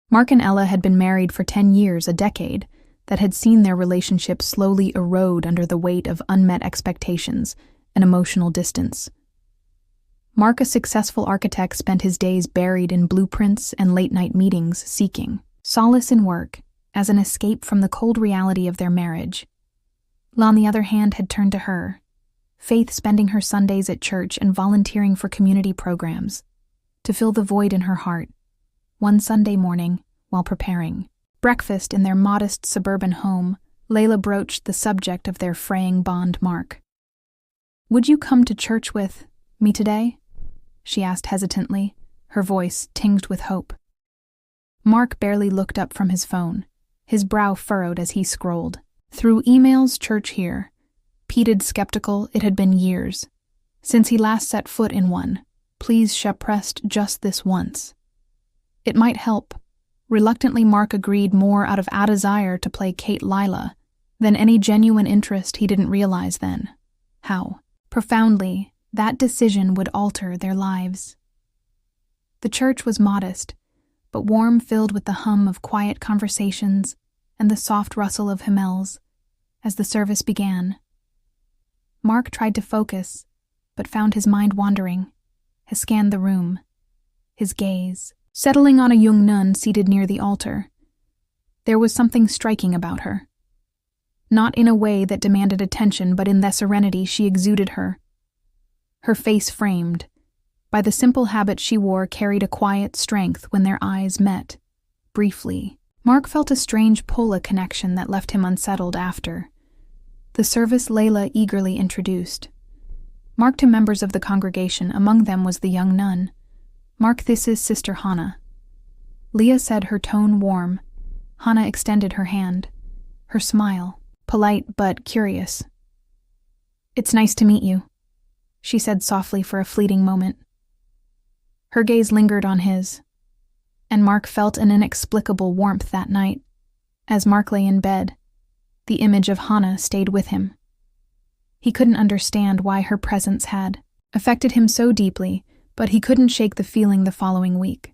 Mark and Ella had been married for 10 years, a decade, that had seen their relationship slowly erode under the weight of unmet expectations and emotional distance. Mark, a successful architect, spent his days buried in blueprints and late-night meetings, seeking solace in work as an escape from the cold reality of their marriage. Ella, on the other hand, had turned to her, Faith spending her Sundays at church and volunteering for community programs, to fill the void in her heart. One Sunday morning, while preparing breakfast in their modest suburban home, Layla broached the subject of their fraying bond. Mark. "Would you come to church with me today?" she asked hesitantly, her voice tinged with hope. Mark barely looked up from his phone, his brow furrowed as he scrolled through emails. "Church here." Peated skeptical, it had been years since he last set foot in one. "Please, she pressed just this once. It might help." Reluctantly, Mark agreed, more out of a desire to placate Lila than any genuine interest. He didn't realize then how profoundly that decision would alter their lives. The church was modest, but warm, filled with the hum of quiet conversations and the soft rustle of hymnals as the service began. Mark tried to focus, but found his mind wandering. He scanned the room, his gaze settling on a young nun seated near the altar. There was something striking about her. Not in a way that demanded attention, but in the serenity she exuded. Her face, framed by the simple habit she wore, carried a quiet strength. When their eyes met, briefly, Mark felt a strange pull, a connection that left him unsettled. After the service, Layla eagerly introduced Mark to members of the congregation. Among them was the young nun. "Mark, this is Sister Hannah," Leah said, her tone warm. Hannah extended her hand, her smile polite but curious. "It's nice to meet you," she said softly for a fleeting moment. Her gaze lingered on his, and Mark felt an inexplicable warmth that night. As Mark lay in bed, the image of Hannah stayed with him. He couldn't understand why her presence had affected him so deeply, but he couldn't shake the feeling the following week.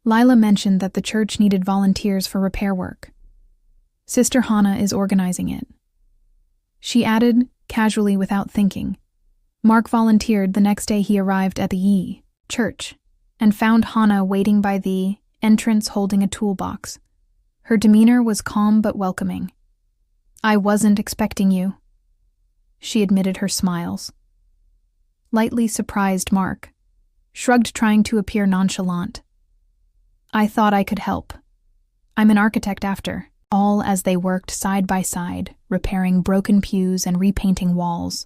Lila mentioned that the church needed volunteers for repair work. "Sister Hannah is organizing it," she added, casually without thinking. Mark volunteered. The next day he arrived at the church and found Hannah waiting by the entrance holding a toolbox. Her demeanor was calm but welcoming. "I wasn't expecting you," she admitted, her smiles lightly surprised. Mark shrugged, trying to appear nonchalant. "I thought I could help. I'm an architect after all." As they worked side by side, repairing broken pews and repainting walls,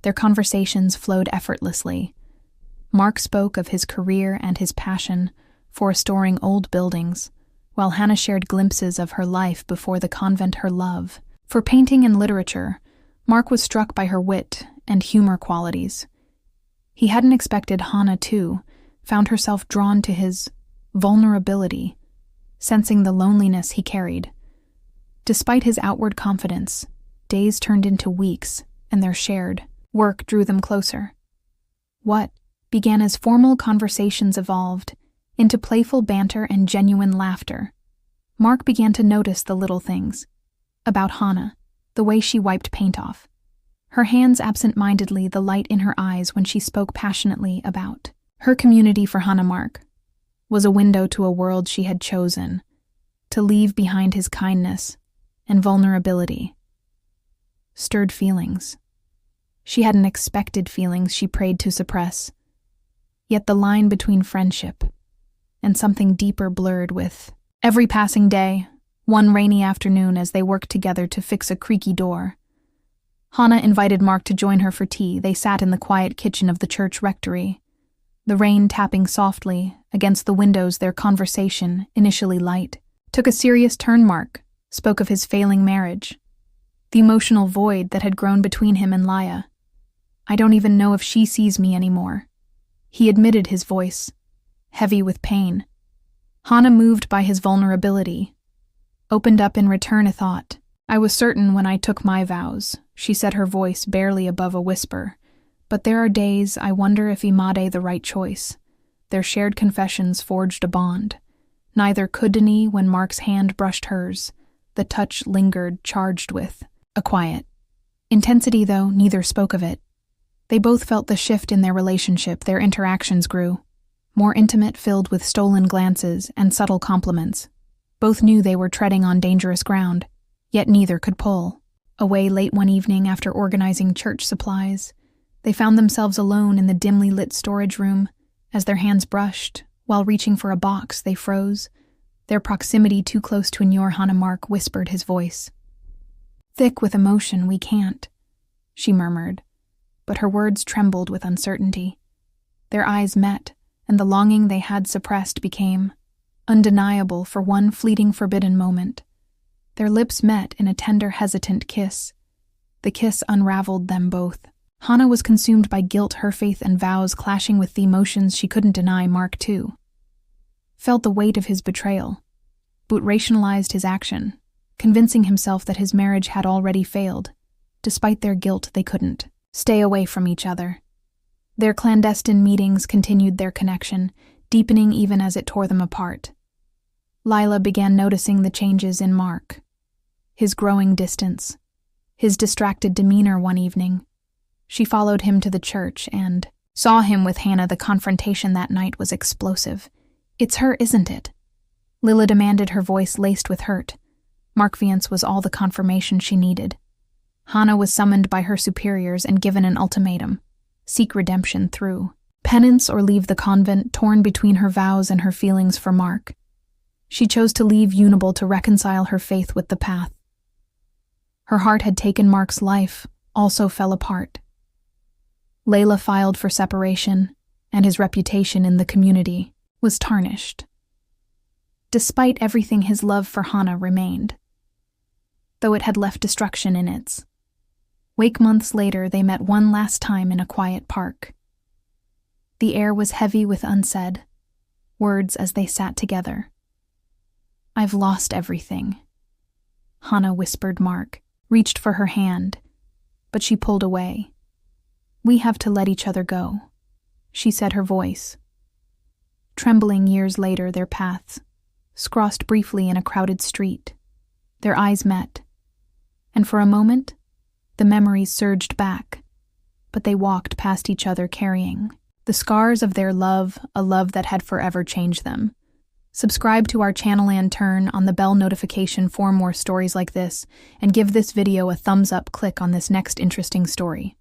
their conversations flowed effortlessly. Mark spoke of his career and his passion for restoring old buildings, while Hannah shared glimpses of her life before the convent, her love for painting and literature. Mark was struck by her wit and humor qualities. He hadn't expected Hannah, too, found herself drawn to his vulnerability, sensing the loneliness he carried. Despite his outward confidence, days turned into weeks, and their shared work drew them closer. What began as formal conversations evolved into playful banter and genuine laughter. Mark began to notice the little things about Hannah, the way she wiped paint off her hands absent-mindedly, the light in her eyes when she spoke passionately about her community. For Hannah, Mark was a window to a world she had chosen to leave behind. His kindness and vulnerability stirred feelings she hadn't expected, feelings she prayed to suppress. Yet the line between friendship and something deeper blurred with every passing day. One rainy afternoon, as they worked together to fix a creaky door, Hannah invited Mark to join her for tea. They sat in the quiet kitchen of the church rectory, the rain tapping softly against the windows. Their conversation, initially light, took a serious turn. Mark spoke of his failing marriage, the emotional void that had grown between him and Laya. "I don't even know if she sees me anymore," he admitted, his voice heavy with pain. Hannah, moved by his vulnerability, opened up in return. "A thought I was certain when I took my vows," she said, her voice barely above a whisper. "But there are days I wonder if Imade the right choice." Their shared confessions forged a bond, Neither could Denis when Mark's hand brushed hers. The touch lingered, charged with a quiet intensity, though neither spoke of it. They both felt the shift in their relationship. Their interactions grew more intimate, filled with stolen glances and subtle compliments. Both knew they were treading on dangerous ground, yet neither could pull away. Late one evening, after organizing church supplies, they found themselves alone in the dimly lit storage room. As their hands brushed, while reaching for a box, they froze, their proximity too close to inure. Hannah. Mark whispered, his voice thick with emotion. "We can't," she murmured, but her words trembled with uncertainty. Their eyes met, and the longing they had suppressed became undeniable for one fleeting, forbidden moment. Their lips met in a tender, hesitant kiss. The kiss unraveled them both. Hannah was consumed by guilt, her faith and vows clashing with the emotions she couldn't deny. Mark, too, felt the weight of his betrayal, but rationalized his action, convincing himself that his marriage had already failed. Despite their guilt, they couldn't stay away from each other. Their clandestine meetings continued their connection, deepening even as it tore them apart. Lila began noticing the changes in Mark, his growing distance, his distracted demeanor. One evening, she followed him to the church and saw him with Hannah. The confrontation that night was explosive. "It's her, isn't it?" Lila demanded, her voice laced with hurt. Markviance was all the confirmation she needed. Hannah was summoned by her superiors and given an ultimatum: seek redemption through penance or leave the convent. Torn between her vows and her feelings for Mark, she chose to leave Unable to reconcile her faith with the path. Her heart had taken. Mark's life also fell apart. Layla filed for separation, and his reputation in the community was tarnished. Despite everything, his love for Hannah remained, though it had left destruction in its wake. Months later, they met one last time in a quiet park. The air was heavy with unsaid words as they sat together. "I've lost everything," Hannah whispered. Mark reached for her hand, but she pulled away. "We have to let each other go," she said, her voice trembling. Years later, their paths crossed briefly in a crowded street. Their eyes met, and for a moment, the memories surged back, but they walked past each other carrying the scars of their love, a love that had forever changed them. Subscribe to our channel and turn on the bell notification for more stories like this, and give this video a thumbs up. Click on this next interesting story.